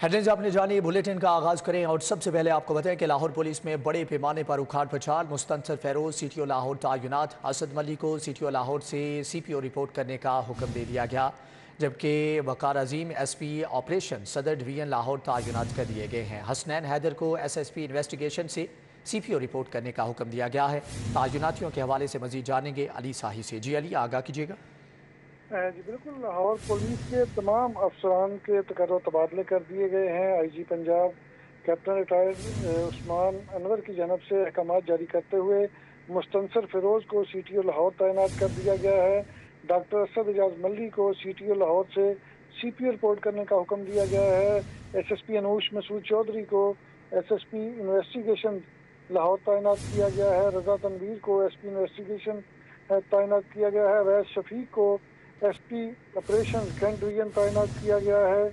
Headlines आपने जानी, bulletin का आगाज करें और सबसे पहले आपको बताएं कि लाहौर पुलिस में बड़े पैमाने पर उखाड़ पछाड़। मुस्तनसर फेरोज सीटीओ लाहौर तयनात। असद मलिक को सीटीओ लाहौर से सीपीओ रिपोर्ट करने का हुक्म दे दिया गया, जबकि वकार अजीम एसपी ऑपरेशन सदर डिवीजन लाहौर तयनात कर दिए गए हैं। हसनैन हैदर को एसएसपी इन्वेस्टिगेशन से सीपीओ रिपोर्ट करने का हुक्म दिया गया है। तयनातियों के हवाले से मजीद जानेंगे अली साही से। जी अली, आगाह कीजिएगा। जी बिल्कुल, लाहौर पुलिस के तमाम अफसरान के तकर्रो तबादले कर दिए गए हैं। IG Punjab captain retired Usman Anwar की जानब से अहकाम जारी करते हुए मुस्तनसर फिरोज को सीटीओ लाहौर तैनात कर दिया गया है। डॉक्टर असद एजाज मल्ली को सीटीओ लाहौर से सीपीओ रिपोर्ट करने का हुक्म दिया गया है। एसएसपी अनूश मसूद चौधरी को एसएसपी इन्वेस्टिगेशन लाहौर तैनात किया गया है। रजा तनवीर को एसपी इन्वेस्टिगेशन तैनात किया गया है। वैस शफीक को एसपी ऑपरेशन कैंट डिवीजन तैनात किया गया है।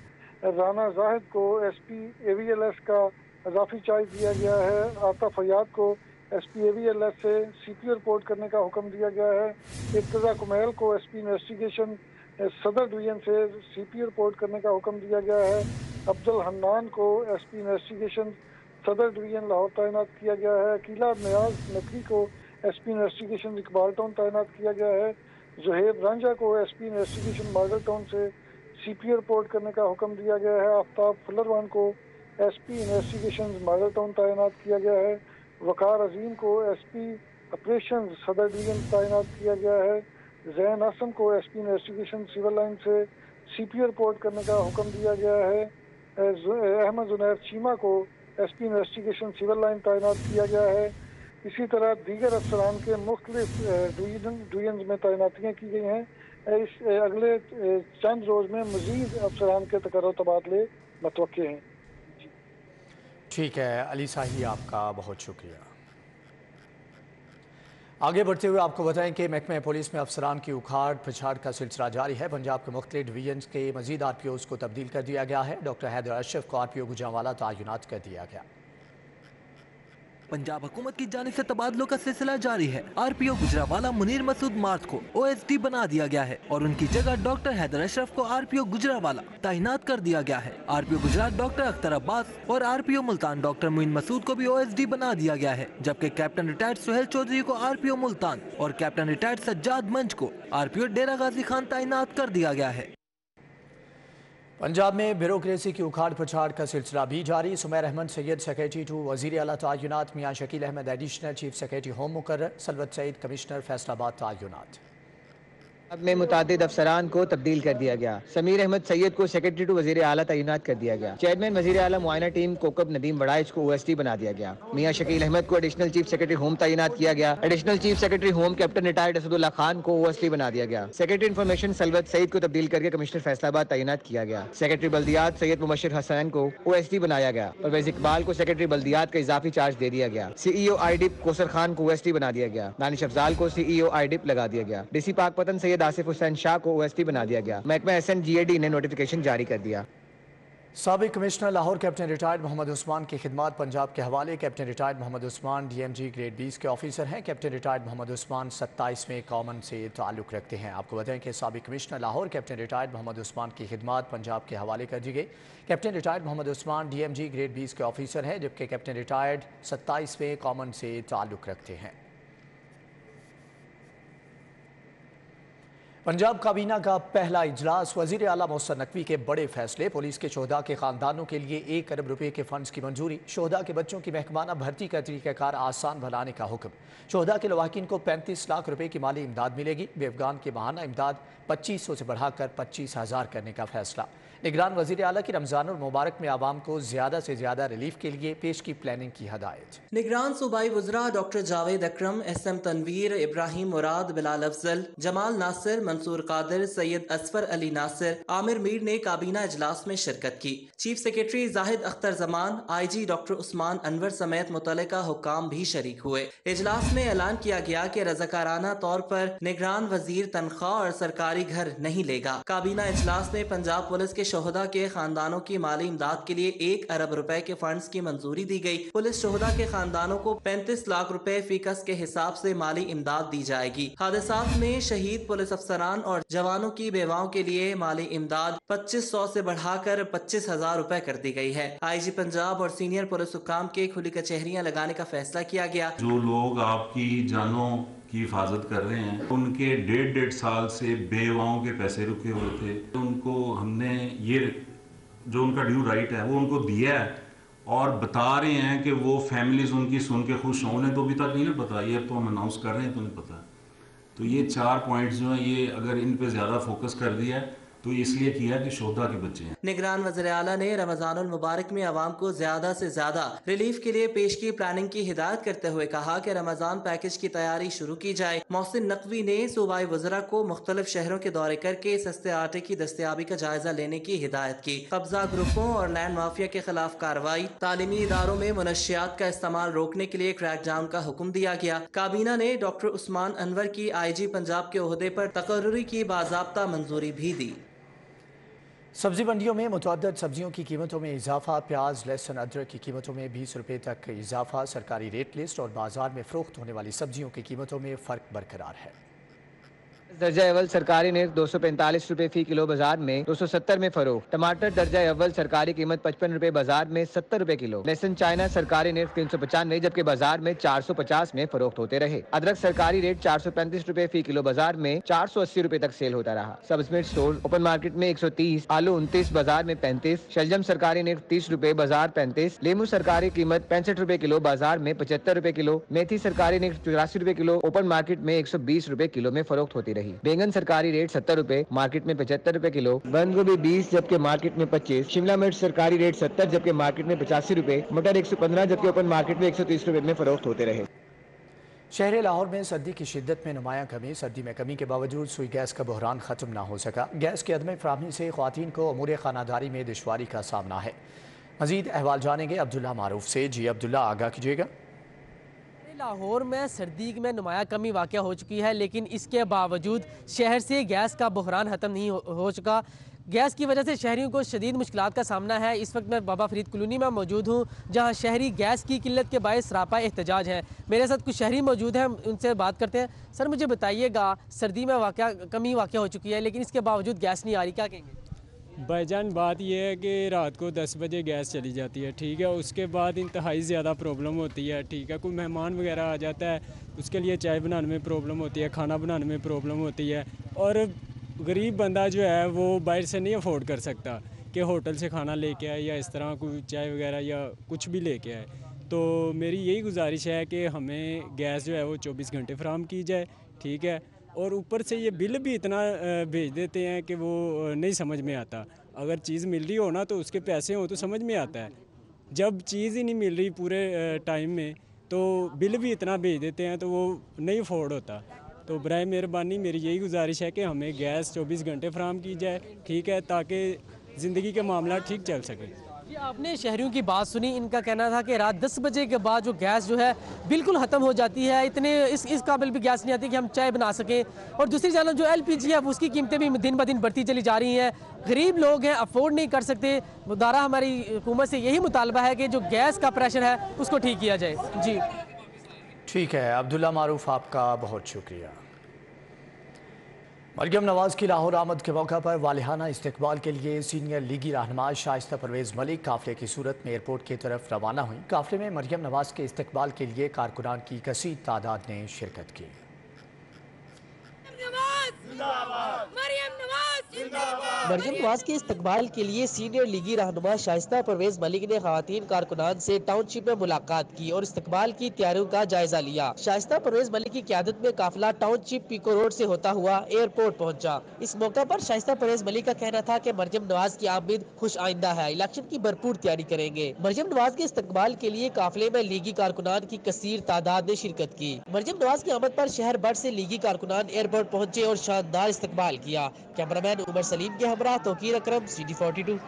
राना जाहिद को एसपी एवीएलएस का इजाफी चार्ज दिया गया है। आतिफ फयाद को एसपी एवीएलएस से सीपीओ रिपोर्ट करने का हुक्म दिया गया है। इर्तजा कुमैल को एसपी इन्वेस्टिगेशन सदर डिवीजन से सीपीओ रिपोर्ट करने का हुक्म दिया गया है। अब्दुल हन्नान को एसपी इन्वेस्टिगेशन सदर डिवीजन लाहौर तैनात किया गया है। अकीला नियाज नकवी को एसपी इन्वेस्टिगेशन इकबाल टाउन तैनात किया गया है। जुहेब रांझा को एसपी इन्वेस्टिगेशन मॉडल टाउन से सीपीओ रिपोर्ट करने का हुक्म दिया गया है। आफ्ताब फुलरवान को एसपी इन्वेस्टिगेशन मॉडल टाउन तैनात किया गया है। वकार अजीम को एसपी ऑपरेशन सदर डिवीजन तैनात किया गया है। जैन आसम को एसपी इन्वेस्टिगेशन सिविल लाइन से सीपीओ रिपोर्ट करने का हुक्म दिया गया है। अहमद जुनैर चीमा को एसपी इन्वेस्टिगेशन सिविल लाइन तैनात किया गया है। इसी तरह दीगर अफसरान के मुख्तलिफ डिवीजन में तैनातियाँ की गई हैं। इस अगले चंद रोज़ में मज़ीद अफसरान के तकर्रो तबादले मतवक्के हैं। ठीक है अली साही, आपका बहुत शुक्रिया। आगे बढ़ते हुए आपको बताएं कि महकमे पुलिस में अफसरान की उखाड़ पछाड़ का सिलसिला जारी है। पंजाब के मुख्तलिफ डिवीजन के मजीद आरपीओज़ को तब्दील कर दिया गया है। डॉक्टर हैदर अशरफ को आरपीओ गुजरांवाला तयनात कर दिया गया। पंजाब हुकूमत की जानिब से तबादलों का सिलसिला जारी है। आरपीओ गुजरांवाला मुनीर मसूद मार्थ को ओएसडी बना दिया गया है और उनकी जगह डॉक्टर हैदर अशरफ को आरपीओ गुजरांवाला तैनात कर दिया गया है। आरपीओ गुजरात डॉक्टर अख्तर अब्बास और आरपीओ मुल्तान डॉक्टर मुइन मसूद को भी ओएसडी बना दिया गया है, जबकि कैप्टन रिटायर्ड सुहेल चौधरी को आरपीओ मुल्तान और कैप्टन रिटायर्ड सज्जाद मंच को आरपीओ डेरा गाजी खान तैनात कर दिया गया है। पंजाब में ब्यूरोक्रेसी की उखाड़ पछाड़ का सिलसिला भी जारी। सुमैर अहमद सैयद सेक्रेटरी टू वज़ीर आला तयनात। Mian Shakeel Ahmed additional chief secretary home मुकर्रर। सलवत सईद कमिश्नर फैसलाबाद तयनात। में मुतादिद अफसरान को तब्दील कर दिया गया। समीर अहमद सैयद को सेक्रेटरी टू वज़ीर आला तैनात कर दिया गया। चेयरमैन वज़ीर आला मुआयना टीम कोकब नदीम वड़ाइच को ओएसडी बना दिया गया। मियाँ शकील अहमद को एडिशनल चीफ सेक्रेटरी होम तैनात किया गया। Additional chief secretary home captain retired Asadullah Khan को ओएसडी बना दिया गया। सेक्रेटरी इन्फॉर्मेशन सलवत सईद को तब्दील करके कमिश्नर फैसलाबाद तैनात किया गया। सेक्रेटरी बल्दियात सैयद मुबशिर हसन को ओएसडी बनाया गया। परवेज इकबाल को सेक्रेटरी बल्दियात का इजाफी चार्ज दे दिया गया। सीईओ आईडिप कोसर खान को ओएसडी बना दिया गया। दानिश अफजाल को सीईओ आईडिप लगा दिया गया। डीसी पाकपतन सैयद आसिफ हुसैन शाह को ओएसडी बना दिया गया। महकमा एसएनजीएडी ने नोटिफिकेशन जारी कर दिया। साबिक commissioner Lahore captain retired Mohammad Usman की खिदमात पंजाब के हवाले। Captain retired Mohammad Usman DMG grade 20 के ऑफिसर हैं। कैप्टन रिटायर्ड मोहम्मद उस्मान 27वें कॉमन से ताल्लुक़ रखते हैं। आपको बताएं कि साबिक commissioner Lahore captain retired Mohammad Usman की खिदमात पंजाब के हवाले कर दी गई। Captain retired Mohammad Usman DMG grade 20 के ऑफिसर हैं, जबकि कैप्टन रिटायर्ड 27वें कॉमन से ताल्लुक़ रखते हैं। पंजाब काबीना का पहला इजलास। वज़ीर आला मोहसिन नकवी के बड़े फैसले। पुलिस के शोहदा के खानदानों के लिए 1 अरब रुपए के फंड्स की मंजूरी। शोहदा के बच्चों की महकमाना भर्ती का तरीक़ाकार आसान बनाने का हुक्म। शोहदा के लवाकिन को 35 लाख रुपए की माली इमदाद मिलेगी। बेवगान की माहाना इमदाद 2500 से बढ़ाकर 25,000 करने का फैसला। निगरान वज़ीर आला की रमज़ान मुबारक में आवाम को ज़्यादा से ज़्यादा रिलीफ के लिए पेश की प्लानिंग की हदायत। निगरान सूबाई वज़रा डॉक्टर जावेद अकरम, एसएम तनवीर, इब्राहिम मुराद, बिलाल अफजल, जमाल नासिर, मंसूर कादिर, सैयद असफर अली नासिर, आमिर मीर ने काबीना इजलास में शिरकत की। Chief secretary Zahid Akhtar Zaman, IG doctor Usman Anwar समेत मुतल्लिका हुक्काम भी शरीक हुए। इजलास में ऐलान किया गया कि रज़ाकाराना तौर पर निगरान वजीर तनख्वाह और सरकारी घर नहीं लेगा। काबीना इजलास में पंजाब पुलिस के शोहदा के खानदानों की माली इमदाद के लिए 1 अरब रुपए के फंड्स की मंजूरी दी गई। पुलिस शोहदा के खानदानों को 35 लाख रुपए फीकस के हिसाब से माली इमदाद दी जाएगी। हादसात में शहीद पुलिस अफसरान और जवानों की बेवाओं के लिए माली इमदाद 2500 से बढ़ाकर 25,000 रुपए कर दी गई है। IG पंजाब और सीनियर पुलिस हुक्काम के खुली कचहरियां लगाने का फैसला किया गया। जो लोग आपकी जानों की हिफाजत कर रहे हैं, उनके 1.5 साल से बेवाओं के पैसे रुके हुए थे, उनको हमने ये जो उनका ड्यू राइट है वो उनको दिया है और बता रहे हैं कि वो फैमिलीज उनकी सुन के खुश हों। उन्हें तो अभी तक नहीं ना पता, ये तो हम अनाउंस कर रहे हैं तो नहीं पता। तो ये 4 पॉइंट्स जो हैं, ये अगर इन पे ज़्यादा फोकस कर दिया है तो इसलिए किया कि शोहदा के बच्चे हैं। निगरान वज़ीर आला ने रमज़ानुल मुबारक में आवाम को ज्यादा से ज्यादा रिलीफ के लिए पेश की प्लानिंग की हिदायत करते हुए कहा कि रमज़ान पैकेज की तैयारी शुरू की जाए। मोहसिन नकवी ने सूबाई वज़रा को मुख्तलिफ शहरों के दौरे करके सस्ते आटे की दस्तयाबी का जायजा लेने की हिदायत की। कब्जा ग्रुपों और लैंड माफिया के खिलाफ कार्रवाई, तालीमी इदारों में मुनशियात का इस्तेमाल रोकने के लिए क्रैक डाउन का हुक्म दिया गया। काबीना ने डॉक्टर उस्मान अनवर की IG पंजाब के ओहदे पर तकर्रुरी की बाज़ाब्ता मंजूरी भी दी। सब्जी मंडियों में मुतअद्दिद सब्जियों की कीमतों में इजाफा। प्याज, लहसुन, अदरक की कीमतों में 20 रुपये तक इजाफा। सरकारी रेट लिस्ट और बाजार में फरोख्त होने वाली सब्जियों की कीमतों में फ़र्क बरकरार है। दर्जा अव्वल सरकारी निर्ख 245 रुपए फी किलो, बाजार में 270 में फरोख्त। टमाटर दर्जा अव्वल सरकारी कीमत 55 रुपए, बाजार में 70 रुपए किलो। लहसुन चाइना सरकारी निर्ख 395 जबकि बाजार में 450 में फरोख्त होते रहे। अदरक सरकारी रेट 435 रुपए फी किलो, बाजार में 480 रुपए तक सेल होता रहा। सब्ज मिर्च स्टोर ओपन मार्केट में 130, आलू 29, बाजार में 35, शलजम सरकारी निर्ख 30 रुपए, बाजार 35, लेमू सरकारी कीमत 65 रुपए किलो, बाजार में 75 रुपए किलो। मेथी सरकारी निर्ख 84 रुपए किलो, ओपन मार्केट में 120 रुपए किलो में फरोख्त होती रही। बैंगन सरकारी रेट 70 रुपए, मार्केट में 75 रुपए किलो। बंद गोभी 20 जबकि मार्केट में 25। शिमला मिर्च सरकारी रेट 70 जबकि मार्केट में 85 रुपए। मटर 115 जबकि ओपन मार्केट में 130 रुपए में फरोख्त होते रहे। शहर लाहौर में सर्दी की शिद्दत में नुमायां कमी। सर्दी में कमी के बावजूद सुई गैस का बहरान ख़त्म ना हो सका। गैस के अदम फराहमी से ख्वातीन को अमूर खानादारी में दुश्वारी का सामना है। मजीद अहवाल जानेंगे अब्दुल्ला मारूफ से। जी अब्दुल्ला, आगाह कीजिएगा। लाहौर में सर्दी में नुमाया कमी वाक़या हो चुकी है, लेकिन इसके बावजूद शहर से गैस का बहरान ख़त्म नहीं हो चुका। गैस की वजह से शहरियों को शदीद मुश्किलात का सामना है। इस वक्त मैं बाबा फरीद कॉलोनी में मौजूद हूँ, जहाँ शहरी गैस की किल्लत के बायस सरापा एहतजाज है। मेरे साथ कुछ शहरी मौजूद हैं, उनसे बात करते हैं। सर, मुझे बताइएगा, सर्दी में कमी वाक़या हो चुकी है, लेकिन इसके बावजूद गैस नहीं आ रही, क्या कहेंगे? भाईजान, बात यह है कि रात को 10 बजे गैस चली जाती है, ठीक है। उसके बाद इंतहाई ज़्यादा प्रॉब्लम होती है, ठीक है। कोई मेहमान वगैरह आ जाता है, उसके लिए चाय बनाने में प्रॉब्लम होती है, खाना बनाने में प्रॉब्लम होती है। और गरीब बंदा जो है वो बाहर से नहीं अफोर्ड कर सकता कि होटल से खाना लेके आए या इस तरह कोई चाय वगैरह या कुछ भी लेके आए। तो मेरी यही गुजारिश है कि हमें गैस जो है वो 24 घंटे फराहम की जाए, ठीक है। और ऊपर से ये बिल भी इतना भेज देते हैं कि वो नहीं समझ में आता। अगर चीज़ मिल रही हो ना तो उसके पैसे हो तो समझ में आता है। जब चीज़ ही नहीं मिल रही पूरे टाइम में तो बिल भी इतना भेज देते हैं तो वो नहीं अफोर्ड होता। तो बराए मेहरबानी मेरी यही गुजारिश है कि हमें गैस 24 घंटे फराहम की जाए, ठीक है, ताकि ज़िंदगी के मामला ठीक चल सके। जी, आपने शहरियों की बात सुनी। इनका कहना था कि रात 10 बजे के बाद जो गैस जो है बिल्कुल ख़त्म हो जाती है। इतने इस काबिल भी गैस नहीं आती कि हम चाय बना सकें। और दूसरी जानब जो LPG है उसकी कीमतें भी दिन ब दिन बढ़ती चली जा रही हैं। गरीब लोग हैं, अफोर्ड नहीं कर सकते। मुदारा हमारी हुकूमत से यही मुतालबा है कि जो गैस का प्रेशर है उसको ठीक किया जाए। जी ठीक है अब्दुल्ला मारूफ, आपका बहुत शुक्रिया। मरियम नवाज की लाहौर आमद के मौका पर वालिहाना इस्तकबाल के लिए सीनियर लीगी रहनुमा शाइस्ता परवेज़ मलिक काफ़िले की सूरत में एयरपोर्ट की तरफ रवाना हुई। काफ़िले में मरियम नवाज के इस्तकबाल के लिए कारकुनान की कसीर तादाद ने शिरकत की। मरियम नवाज के इस्तकबाल के लिए सीनियर लीगी रहनुमा शाइस्ता परवेज़ मलिक ने खवातीन कारकुनान से टाउनशिप में मुलाकात की और इस्तकबाल की तैयारियों का जायजा लिया। शाइस्ता परवेज़ मलिक की क़यादत में काफिला टाउनशिप पीको रोड से होता हुआ एयरपोर्ट पहुंचा। इस मौका पर शाइस्ता परवेज़ मलिक का कहना था कि मरियम नवाज की आमद खुश आइंदा है, इलेक्शन की भरपूर तैयारी करेंगे। मरियम नवाज के इस्तकबाल के लिए काफिले में लीगी कारकुनान की कसीर तादाद ने शिरकत की। मरियम नवाज की आमद पर शहर भर से लीगी कारकुनान एयरपोर्ट पहुंचे और शानदार इस्तकबाल किया। कैमरामैन उमर सलीम के हमरा तौकीर अकरम, CD42।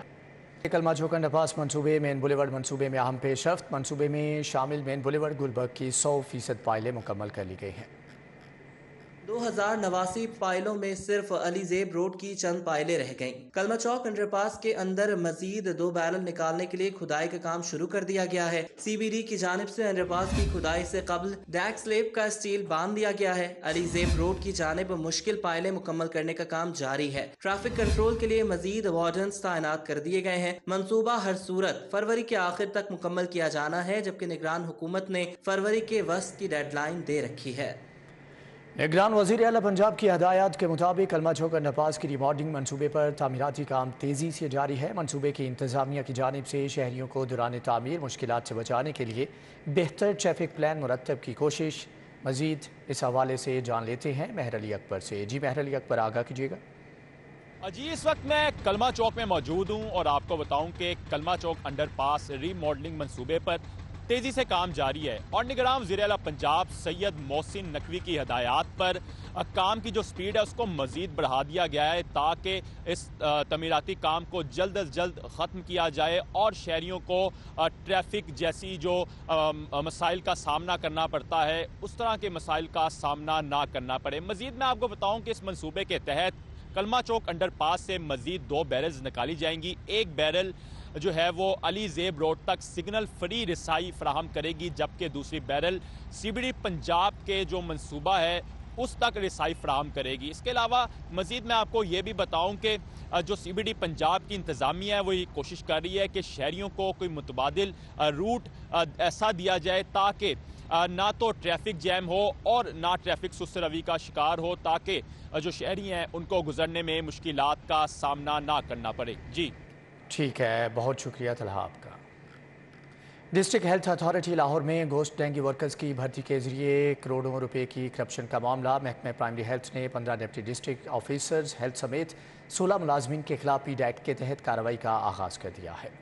कलमा चौकंड अब्बास मंसूबे मेन बुलेवर्ड मंसूबे में अहम पेशरफ्त। मंसूबे में शामिल मेन बुलेवर्ड गुलबर्ग की 100% पाइलें मुकम्मल कर ली गई हैं। 2089 پائلوں میں صرف علی زیب روڈ کی چند پائلیں رہ گئیں۔ کلمہ چوک انڈر پاس کے اندر مزید 2 بیرل نکالنے کے لیے کھدائی کا کام شروع کر دیا گیا ہے۔ سی بی ڈی کی جانب سے انڈر پاس کی کھدائی سے قبل ڈیک سلیب کا اسٹیل باندھ دیا گیا ہے۔ علی زیب روڈ کی جانب مشکل پائلیں مکمل کرنے کا کام جاری ہے۔ ٹریفک کنٹرول کے لیے مزید وارڈنز تعینات کر دیے گئے ہیں۔ منصوبہ ہر صورت فروری کے آخر تک مکمل کیا جانا ہے، جبکہ نگران حکومت نے فروری کے وسط کی ڈیڈ لائن دے رکھی ہے۔ نگران وزیر اعلیٰ پنجاب کی ہدایات کے مطابق کلمہ چوک انڈر پاس کی ریماڈلنگ منصوبے پر تعمیراتی کام تیزی سے جاری ہے۔ منصوبے کی انتظامیہ کی جانب سے شہریوں کو دوران تعمیر مشکلات سے بچانے کے لیے بہتر ٹریفک پلان مرتب کی کوشش۔ مزید اس حوالے سے جان لیتے ہیں مہر علی اکبر سے۔ جی مہر علی اکبر، آگاہ کیجیے گا۔ جی، اس وقت میں کلمہ چوک میں موجود ہوں اور آپ کو بتاؤں کہ کلمہ چوک انڈر پاس ری ماڈلنگ منصوبے پر تیزی سے کام جاری ہے اور نگران وزیر اعلیٰ پنجاب سید محسن نقوی کی ہدایات پر کام کی جو سپیڈ ہے اس کو مزید بڑھا دیا گیا ہے تاکہ اس تعمیراتی کام کو جلد از جلد ختم کیا جائے اور شہریوں کو ٹریفک جیسی جو مسائل کا سامنا کرنا پڑتا ہے اس طرح کے مسائل کا سامنا نہ کرنا پڑے۔ مزید میں آپ کو بتاؤں کہ اس منصوبے کے تحت کلمہ چوک انڈر پاس سے مزید 2 بیرلز نکالی جائیں گی۔ ایک بیرل جو ہے وہ علی زیب روڈ تک سگنل فری رسائی فراہم کرے گی، جبکہ دوسری بیرل سی بی ڈی پنجاب کے جو منصوبہ ہے اس تک رسائی فراہم کرے گی۔ اس کے علاوہ مزید میں آپ کو یہ بھی بتاؤں کہ جو سی بی ڈی پنجاب کی انتظامیہ ہے وہ یہ کوشش کر رہی ہے کہ شہریوں کو کوئی متبادل روٹ ایسا دیا جائے تاکہ نہ تو ٹریفک جیم ہو اور نہ ٹریفک سست روی کا شکار ہو، تاکہ جو شہری ہیں ان کو گزرنے میں مشکلات کا سامنا نہ کرنا پڑے۔ جی ٹھیک ہے، بہت شکریہ طلحہ آپ کا۔ ڈسٹرکٹ ہیلتھ اتھارٹی لاہور میں گھوسٹ ڈینگی ورکرز کی بھرتی کے ذریعے کروڑوں روپے کی کرپشن کا معاملہ۔ محکمہ پرائمری ہیلتھ نے 15 ڈپٹی ڈسٹرکٹ آفیسرز ہیلتھ سمیت 16 ملازمین کے خلاف پیڈ ایکٹ کے تحت کارروائی کا آغاز کر دیا ہے۔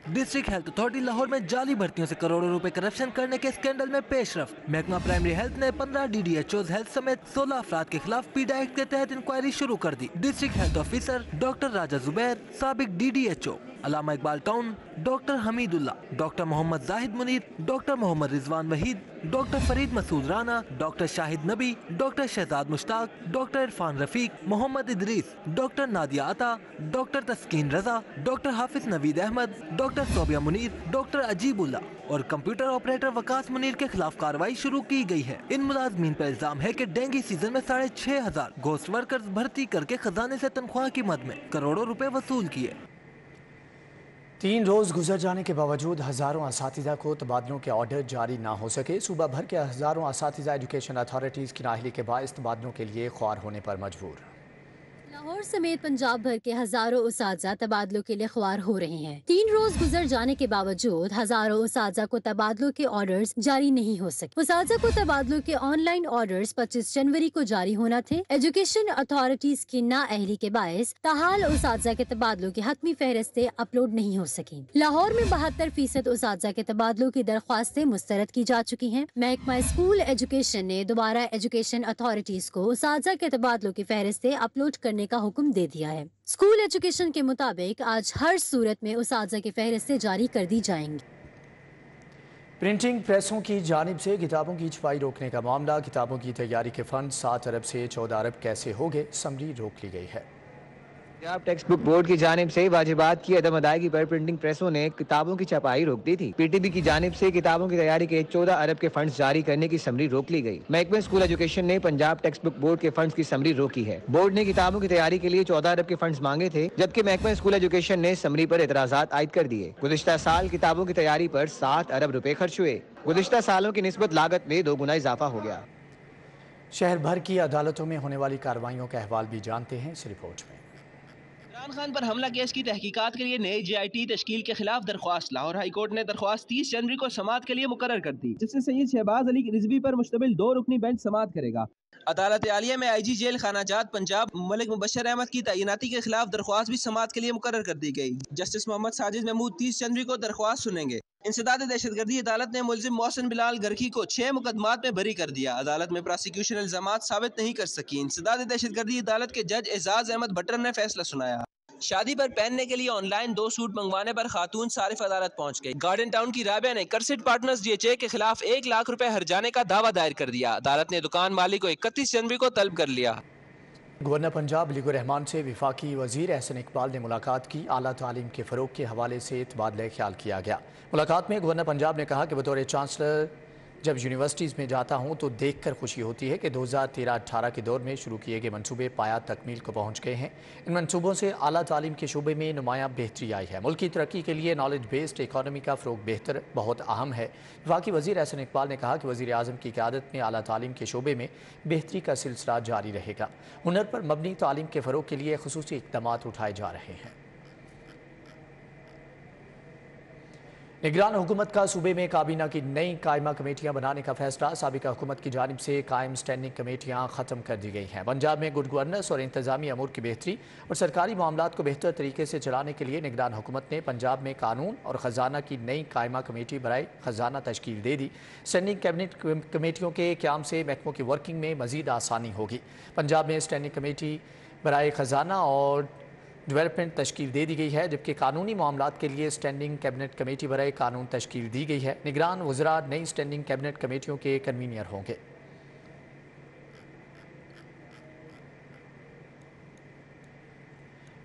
ڈسٹرکٹ ہیلتھ اتھارٹی لاہور میں جعلی بھرتیوں سے کروڑوں روپے کرپشن کرنے کے اسکینڈل میں پیش رفت۔ محکمہ پرائمری ہیلتھ نے 15 D D H Os health سمیت 16 افراد کے خلاف پیڈ ایکٹ کے تحت انکوائری شروع کر دی۔ ڈسٹرکٹ ہیلتھ آفیسر ڈاکٹر راجہ زبیر، سابق ڈی ڈی ایچ او علامہ اقبال ٹاؤن ڈاکٹر حمید اللہ، ڈاکٹر محمد زاہد منیر، ڈاکٹر محمد رضوان وحید، ڈاکٹر فرید مسعود رانا، ڈاکٹر شاہد نبی، ڈاکٹر شہزاد مشتاق، ڈاکٹر عرفان رفیق، محمد ادریس، ڈاکٹر نادیہ عطا، ڈاکٹر تسکین رضا، ڈاکٹر حافظ نوید احمد، ڈاکٹر صوبیہ منیر، ڈاکٹر عجیب اللہ اور کمپیوٹر آپریٹر وقاص منیر کے خلاف کارروائی شروع کی گئی ہے۔ ان ملازمین پر الزام ہے کہ ڈینگی سیزن میں 6,500 گھوسٹ ورکرز بھرتی کر کے خزانے سے تنخواہ کی مد میں کروڑوں روپے وصول کیے۔ 3 روز گزر جانے کے باوجود ہزاروں اساتذہ کو تبادلوں کے آرڈر جاری نہ ہو سکے۔ صوبہ بھر کے ہزاروں اساتذہ ایجوکیشن اتھارٹیز کی نااہلی کے باعث تبادلوں کے لیے خوار ہونے پر مجبور۔ لاہور سمیت پنجاب بھر کے ہزاروں اساتذہ تبادلوں کے لیے خوار ہو رہے ہیں۔ 3 روز گزر جانے کے باوجود ہزاروں اساتذہ کو تبادلوں کے آرڈرز جاری نہیں ہو سکے۔ اساتذہ کو تبادلوں کے آن لائن آرڈرز 25 جنوری کو جاری ہونا تھے۔ ایجوکیشن اتھارٹیز کی نااہلی کے باعث تاحال اساتذہ کے تبادلوں کی حتمی فہرستیں اپلوڈ نہیں ہو سکیں۔ لاہور میں 72% اساتذہ کے تبادلوں کی درخواستیں مسترد کی جا چکی ہیں۔ محکمہ اسکول ایجوکیشن نے دوبارہ ایجوکیشن اتھارٹیز کو اساتذہ کے تبادلوں کی فہرستیں اپلوڈ کرنے کا حکم دے دیا ہے۔ اسکول ایجوکیشن کے مطابق آج ہر صورت میں اساتذہ کی فہرستیں جاری کر دی جائیں گی۔ پرنٹنگ پریسوں کی جانب سے کتابوں کی چھپائی روکنے کا معاملہ۔ کتابوں کی تیاری کے فنڈ 7 ارب سے 14 ارب کیسے ہو گئے، سمری روک لی گئی ہے۔ پنجاب ٹیکسٹ بک بورڈ کی جانب سے واجبات کی عدم ادائیگی پر پرنٹنگ پریسوں نے کتابوں کی چھپائی روک دی تھی۔ پی ٹی بی کی جانب سے کتابوں کی تیاری کے 14 ارب کے فنڈز جاری کرنے کی سمری روک لی گئی۔ محکمہ اسکول ایجوکیشن نے پنجاب ٹیکسٹ بک بورڈ کے فنڈز کی سمری روکی ہے۔ بورڈ نے کتابوں کی تیاری کے لیے 14 ارب کے فنڈز مانگے تھے، جبکہ محکمہ اسکول ایجوکیشن نے سمری پر اعتراضات عائد کر دیے۔ گزشتہ سال کتابوں کی تیاری پر 7 ارب روپے خرچ ہوئے۔ گزشتہ سالوں کی نسبت لاگت میں 2 گنا اضافہ ہو گیا۔ شہر بھر کی عدالتوں میں ہونے والی کارروائیوں کا احوال بھی جانتے ہیں اس رپورٹ میں۔ عمران خان پر حملہ کیس کی تحقیقات کے لیے نئے جے آئی ٹی تشکیل کے خلاف درخواست۔ لاہور ہائی کورٹ نے درخواست 30 جنوری کو سماعت کے لیے مقرر کر دی، جس سے سید شہباز علی رضوی پر مشتمل 2 رکنی بینچ سماعت کرے گا۔ عدالت عالیہ میں آئی جی جیل خانہ جات پنجاب ملک مبشر احمد کی تعیناتی کے خلاف درخواست بھی سماعت کے لیے مقرر کر دی گئی۔ جسٹس محمد ساجد محمود 30 جنوری کو درخواست سنیں گے۔ انسداد دہشت گردی عدالت نے ملزم محسن بلال گرکی کو 6 مقدمات میں بری کر دیا۔ عدالت میں پراسیکیوشن الزامات ثابت نہیں کر سکی۔ انسداد دہشت گردی عدالت کے جج اعزاز احمد بٹر نے فیصلہ سنایا۔ شادی پر پہننے کے لیے آن لائن 2 سوٹ منگوانے پر خاتون صارف عدالت پہنچ گئی۔ گارڈن ٹاؤن کی رابعہ نے crest partners D H A کے خلاف 1 لاکھ روپے ہرجانے کا دعویٰ دائر کر دیا۔ عدالت نے دکان مالک کو 31 جنوری کو طلب کر لیا۔ گورنر پنجاب علی الرحمان سے وفاقی وزیر احسن اقبال نے ملاقات کی۔ اعلیٰ تعلیم کے فروغ کے حوالے سے تبادلہ خیال کیا گیا۔ ملاقات میں گورنر پنجاب نے کہا کہ بطور چانسلر جب یونیورسٹیز میں جاتا ہوں تو دیکھ کر خوشی ہوتی ہے کہ 2013-18 کے دور میں شروع کیے گئے منصوبے پایہ تکمیل کو پہنچ گئے ہیں۔ ان منصوبوں سے اعلیٰ تعلیم کے شعبے میں نمایاں بہتری آئی ہے۔ ملک کی ترقی کے لیے نالج بیسڈ اکانومی کا فروغ بہت اہم ہے۔ وفاقی وزیر احسن اقبال نے کہا کہ وزیر اعظم کی قیادت میں اعلیٰ تعلیم کے شعبے میں بہتری کا سلسلہ جاری رہے گا۔ ہنر پر مبنی تعلیم کے فروغ کے لیے خصوصی اقدامات اٹھائے جا رہے ہیں۔ نگران حکومت کا صوبے میں کابینہ کی نئی قائمہ کمیٹیاں بنانے کا فیصلہ۔ سابقہ حکومت کی جانب سے قائم سٹینڈنگ کمیٹیاں ختم کر دی گئی ہیں۔ پنجاب میں گڈ گورننس اور انتظامی امور کی بہتری اور سرکاری معاملات کو بہتر طریقے سے چلانے کے لیے نگران حکومت نے پنجاب میں قانون اور خزانہ کی نئی قائمہ کمیٹی برائے خزانہ تشکیل دے دی۔ سٹینڈنگ کیبنٹ کمیٹیوں کے قیام سے محکموں کی ورکنگ میں مزید آسانی ہوگی۔ پنجاب میں سٹینڈنگ کمیٹی برائے خزانہ اور ڈیولپمنٹ تشکیل دے دی گئی ہے، جبکہ قانونی معاملات کے لیے سٹینڈنگ کیبنٹ کمیٹی برائے قانون تشکیل دی گئی ہے۔ نگران وزراء نئی سٹینڈنگ کیبنٹ کمیٹیوں کے کنوینر ہوں گے۔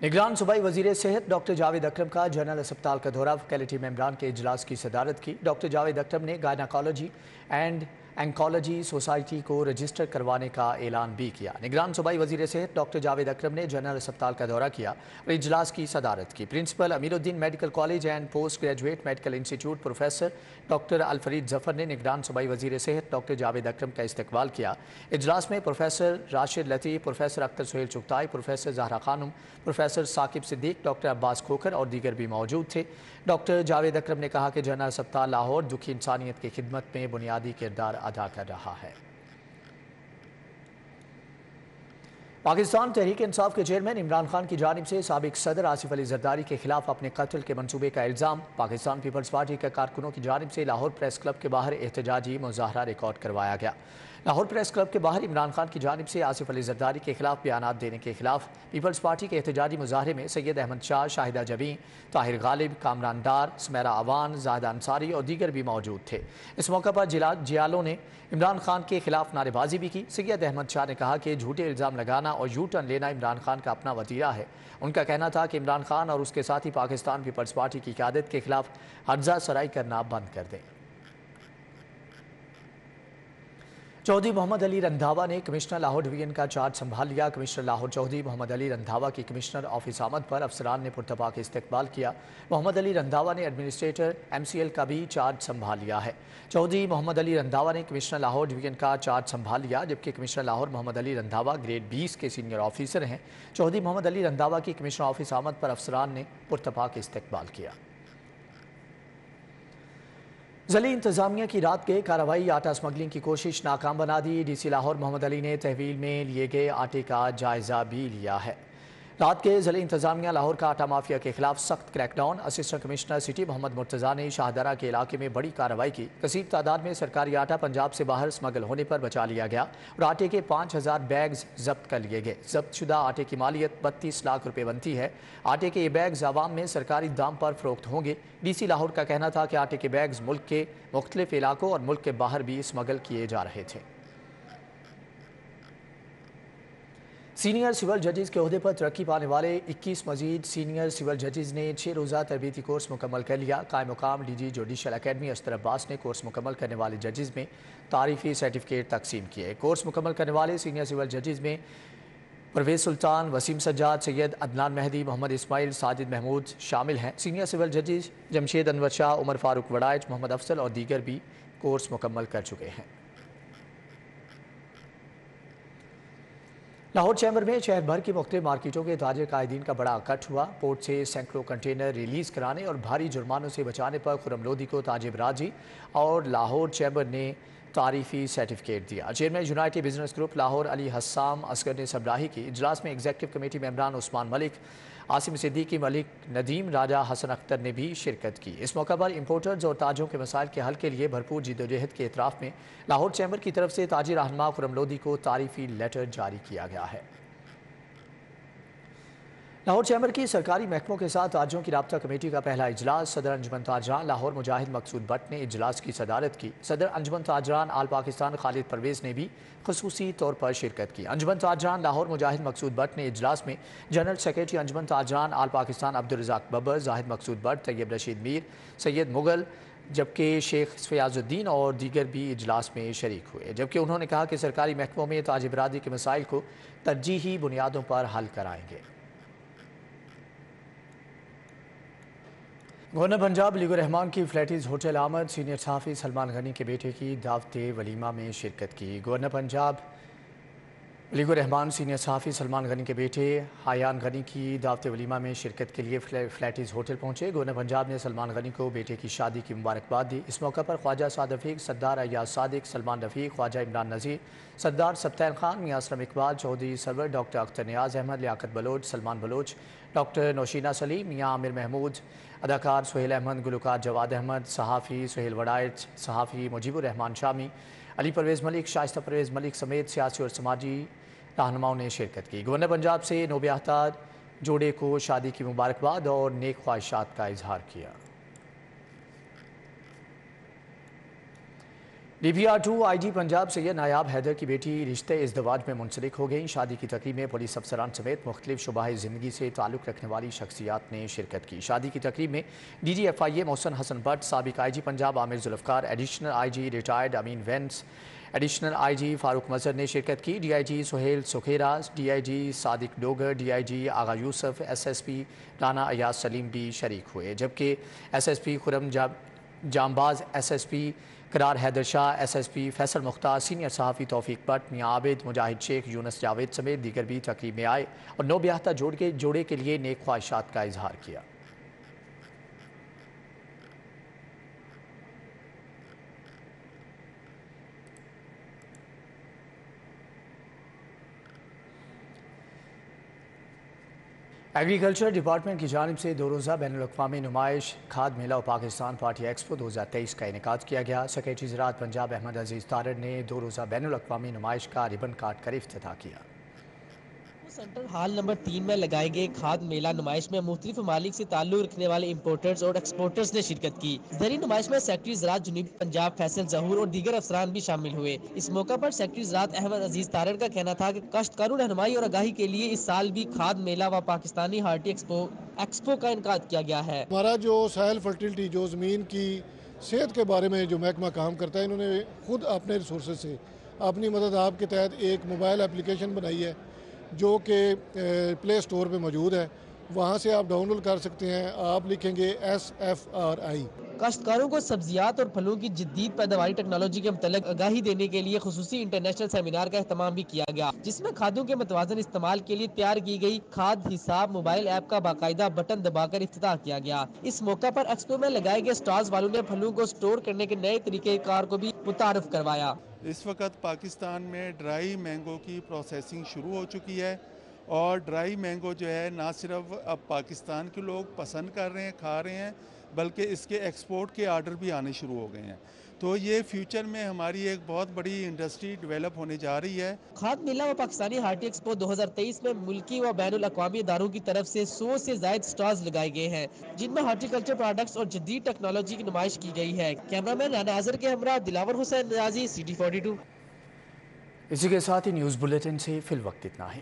نگران صوبائی وزیر صحت ڈاکٹر جاوید اکرم کا جنرل اسپتال کا دورہ۔ فیکلٹی ممبران کے اجلاس کی صدارت کی۔ ڈاکٹر جاوید اکرم نے گائناکالوجی اینڈ اینکالوجی سوسائٹی کو رجسٹر کروانے کا اعلان بھی کیا۔ نگران صوبائی وزیر صحت ڈاکٹر جاوید اکرم نے جنرل اسپتال کا دورہ کیا اور اجلاس کی صدارت کی۔ Principal Ameer Uddin medical college and post graduate medical institute professor doctor Alfareed Zafar نے نگران صوبائی وزیر صحت ڈاکٹر جاوید اکرم کا استقبال کیا۔ اجلاس میں پروفیسر راشد لطیف، پروفیسر اختر سہیل چغتائی، پروفیسر زہرا خانم، پروفیسر ثاقب صدیق، ڈاکٹر عباس کھوکھر اور دیگر بھی موجود تھے۔ ڈاکٹر جاوید اکرم نے کہا کہ جنرل اسپتال لاہور دکھی انسانیت کی خدمت میں بنیادی کردار ادا کر رہا ہے۔ پاکستان تحریک انصاف کے چیئرمین عمران خان کی جانب سے سابق صدر آصف علی زرداری کے خلاف اپنے قتل کے منصوبے کا الزام۔ پاکستان پیپلز پارٹی کے کارکنوں کی جانب سے لاہور پریس کلب کے باہر احتجاجی مظاہرہ ریکارڈ کروایا گیا۔ لاہور پریس کلب کے باہر عمران خان کی جانب سے آصف علی زرداری کے خلاف بیانات دینے کے خلاف پیپلز پارٹی کے احتجاجی مظاہرے میں سید احمد شاہ، شاہدہ جبیں، طاہر غالب، کامران ڈار، سمیرہ عوان، زاہدہ انصاری اور دیگر بھی موجود تھے۔ اس موقع پر جیالوں نے عمران خان کے خلاف نعرے بازی بھی کی۔ سید احمد شاہ نے کہا کہ جھوٹے الزام لگانا اور یو ٹرن لینا عمران خان کا اپنا وتیرہ ہے۔ ان کا کہنا تھا کہ عمران خان اور اس کے ساتھی پاکستان پیپلز پارٹی کی قیادت کے خلاف ہرزہ سرائی کرنا بند کر دیں۔ چودھری محمد علی رندھاوا نے کمشنر لاہور ڈویژن کا چارج سنبھال لیا۔ کمشنر لاہور چودھری محمد علی رندھاوا کی کمشنر آفس آمد پر افسران نے پرتپاک استقبال کیا۔ محمد علی رندھاوا نے ایڈمنسٹریٹر MCL کا بھی چارج سنبھال لیا ہے۔ چودھری محمد علی رندھاوا نے کمشنر لاہور ڈویژن کا چارج سنبھال لیا، جبکہ کمشنر لاہور محمد علی رندھاوا گریڈ 20 کے سینئر آفیسر ہیں۔ چودھری محمد علی رندھاوا کی کمشنر آفس آمد پر افسران نے پرتپاک استقبال کیا۔ ضلعی انتظامیہ کی رات گئے کارروائی آٹا سمگلنگ کی کوشش ناکام بنا دی۔ ڈی سی لاہور محمد علی نے تحویل میں لیے گئے آٹے کا جائزہ بھی لیا ہے۔ رات کے ضلعی انتظامیہ لاہور کا آٹا مافیا کے خلاف سخت crackdown. Assistant commissioner city Muhammad Murtaza نے شاہدرہ کے علاقے میں بڑی کارروائی کی۔ کثیر تعداد میں سرکاری آٹا پنجاب سے باہر سمگل ہونے پر بچا لیا گیا اور آٹے کے 5000 بیگز ضبط کر لیے گئے۔ ضبط شدہ آٹے کی مالیت 32 لاکھ روپے بنتی ہے۔ آٹے کے یہ بیگز عوام میں سرکاری دام پر فروخت ہوں گے۔ ڈی سی لاہور کا کہنا تھا کہ آٹے کے بیگز ملک کے مختلف علاقوں اور ملک کے باہر بھی سمگل کیے جا رہے تھے۔ سینئر سول ججز کے عہدے پر ترقی پانے والے 21 مزید سینئر سول ججز نے 6 روزہ تربیتی کورس مکمل کر لیا۔ قائم مقام ڈی جی جوڈیشل اکیڈمی استر عباس نے کورس مکمل کرنے والے ججز میں تعریفی سرٹیفکیٹ تقسیم کیے۔ کورس مکمل کرنے والے سینئر سول ججز میں پرویز سلطان، وسیم سجاد، سید عدنان مہدی، محمد اسماعیل، ساجد محمود شامل ہیں۔ سینئر سول ججز جمشید انور شاہ، عمر فاروق وڑائچ، محمد افضل اور دیگر بھی کورس مکمل کر چکے ہیں۔ لاہور چیمبر میں شہر بھر کی مختلف مارکیٹوں کے تاجر قائدین کا بڑا اکٹھ ہوا۔ پورٹ سے سینکڑوں کنٹینر ریلیز کرانے اور بھاری جرمانوں سے بچانے پر خرم لودھی کو تاج براجی اور لاہور چیمبر نے تعریفی سرٹیفکیٹ دیا۔ Chairman united business group Lahore Ali Hussam Asghar نے سبراہی کی۔ اجلاس میں ایگزیکٹو کمیٹی ممبران عثمان ملک، عاصم صدیقی، ملک ندیم، راجہ حسن اختر نے بھی شرکت کی۔ اس موقع پر امپورٹرز اور تاجروں کے مسائل کے حل کے لیے بھرپور جدوجہد کے اعتراف میں لاہور چیمبر کی طرف سے تاجر رہنما خرم لودھی کو تعریفی لیٹر جاری کیا گیا ہے۔ लाहौर चैम्बर की सरकारी महकमों के साथ ताजों की राब्ता कमेटी का पहला इजलास सदर अंजुमन ताजरान लाहौर मुजाहिद मकसूद भट्ट ने इजलास की सदारत की। सदर अंजुमन ताजरान आल पाकिस्तान खालिद परवेज़ ने भी खसूसी तौर पर शिरकत की। अंजुमन ताजरान लाहौर मुजाहिद मकसूद भट्ट ने इजलास में जनरल सेक्रेटरी अंजुमन ताजरान आल पाकिस्तान अब्दुल रज़ाक बब्बर, जाहिद मकसूद भट्ट, तैयब रशीद मीर, सैयद मुगल, जबकि शेख फयाजुद्दीन और दीगर भी इजलास में शरीक हुए। जबकि उन्होंने कहा कि सरकारी महकमों में ताज बरादरी के मसाइल को तरजीही बुनियादों पर हल कराएंगे। गवर्नर पंजाब अली रहमान की फ्लैटीज होटल आमद सीनियर सहाफ़ी सलमान गनी के बेटे की दावत वलीमा में शिरकत की। गवर्नर पंजाब अली रहमान सीनियर सहाफ़ी सलमान गनी के बेटे हायान गनी की दावत वलीमा में शिरकत के लिए फ्लैटीज होटल पहुंचे। गवर्नर पंजाब ने सलमान गनी को बेटे की शादी की मुबारकबाद दी। इस मौका पर ख्वाजा साद रफ़ीक, सरदार अय्याज सादिक, सलमान रफ़ीक, ख्वाजा इमरान नज़ीर, सरदार सब्तैन खान, मियां असलम इकबाल, चौधरी सरवर, डॉक्टर अख्तर नियाज़ अहमद, लियाकत बलोच, सलमान बलोच, डॉक्टर नौशीना सलीम, मियां आमिर महमूद, अदाकार सुहेल अहमद, गुलकार जवाद अहमद, सहाफ़ी सुहेल वड़ाइच, सहाफ़ी मुजीबुर रहमान शामी, अली परवेज़ मलिक, शाइस्ता परवेज़ मलिक समेत सियासी और समाजी रहनुमाओं ने शिरकत की। गवर्नर पंजाब से नौब्याहता जोड़े को शादी की मुबारकबाद और नेक ख्वाहिशात का इजहार किया। DPR2 IG पंजाब सैयद नायाब हैदर की बेटी रिश्ते इज़्दवाज में मुंसलिक हो गई। शादी की तकरीब में पुलिस अफसरान समेत मुख्तलिफ शुबाह ज़िंदगी से ताल्लुक़ रखने वाली शख्सियात ने शिरकत की। शादी की तकरीब में DG FIA मोहसन हसन भट्ट, साबिक IG Punjab Amir Zulfiqar, additional IG retired Amin Wains, additional IG Farooq Mazhar ने शिरकत की। DIG Suhail Sukhera, DIG Sadiq Dogar, DIG आगा यूसुफ, SSP राना अयाज सलीम भी शरीक हुए। जबकि SSP खुरम जामबाज, SSP करार हैदर शाह, SSP फैसल मुख्तार, सीनियर सहाफ़ी तौफीक भट्ट, मियां आबिद, मुजाहिद शेख, यूनस जावेद समेत दीगर भी तकरीब में आए और नौब्याहता जोड़े के लिए नेक ख्वाहिशात का इजहार किया। एग्रीकल्चर डिपार्टमेंट की जानिब से 2 रोज़ा बैनुल-अक़वामी नुमाइश खाद मेला और पाकिस्तान पार्टी एक्सपो 2023 का इनेकाद किया गया। सेक्रेटरी ज़राअत पंजाब अहमद अजीज़ तारड़ ने 2 रोज़ा बैनुल-अक़वामी नुमाइश का रिबन काट कर इफ्तिताह किया। सेंट्रल हॉल नंबर 3 में लगाए गए खाद मेला नुमाइश में मुख्तलिफ ममालिक से ताल्लुक रखने वाले इम्पोर्टर्स और एक्सपोर्टर्स ने शिरकत की। ज़री नुमाइश में सेक्रेटरी ज़राअत जनूबी पंजाब फैसल ज़हूर और दीगर अफसरान भी शामिल हुए। इस मौका पर सेक्रेटरी ज़राअत अहमद अजीज तारड़ का कहना था कि काश्तकारों रहनुमाई और आगाही के लिए इस साल भी खाद मेला व पाकिस्तानी हार्टी एक्सपो का इनकाद किया गया है। हमारा जो सॉइल फर्टिलिटी, जो ज़मीन की सेहत के बारे में जो महकमा काम करता है, इन्होंने खुद अपने रिसोर्सेज से अपनी मदद आपके तहत एक मोबाइल एप्लीकेशन बनाई है जो कि प्ले स्टोर पे मौजूद है। वहाँ से आप डाउनलोड कर सकते हैं। आप लिखेंगे SFRI। काश्तकारों को सब्जियात और फलों की जदीद पैदावारी टेक्नोलॉजी के मुतल्लिक आगाही देने के लिए खुसूसी इंटरनेशनल सेमिनार का एहतमाम भी किया गया, जिसमें खादों के मुतवाज़न इस्तेमाल के लिए तैयार की गई खाद हिसाब मोबाइल ऐप का बाकायदा बटन दबाकर इफ्तिताह किया गया। इस मौका पर एक्सपो में लगाए गए स्टॉल्स वालों ने फलों को स्टोर करने के नए तरीक़ेकार को भी मुतारफ करवाया। इस वक्त पाकिस्तान में ड्राई मैंगो की प्रोसेसिंग शुरू हो चुकी है और ड्राई मैंगो जो है ना सिर्फ अब पाकिस्तान के लोग पसंद कर रहे हैं, खा रहे हैं, बल्कि इसके एक्सपोर्ट के आर्डर भी आने शुरू हो गए हैं। तो ये फ्यूचर में हमारी एक बहुत बड़ी इंडस्ट्री डेवलप होने जा रही है। खाद मेला व पाकिस्तानी हार्टी एक्सपो 2023 में मुल्की व बैनुल अक़वामी इदारों की तरफ से 100 से ज़ायद स्टॉल्स लगाए गए हैं, जिनमें हार्टिकल्चर प्रोडक्ट्स और जदीद टेक्नोलॉजी की नुमाइश की गई है। कैमरामैन राना आज़र के हमरा दिलावर हुसैन नियाज़ी, CT42। इसी के साथ ही न्यूज़ बुलेटिन से फिल वक्त इतना है।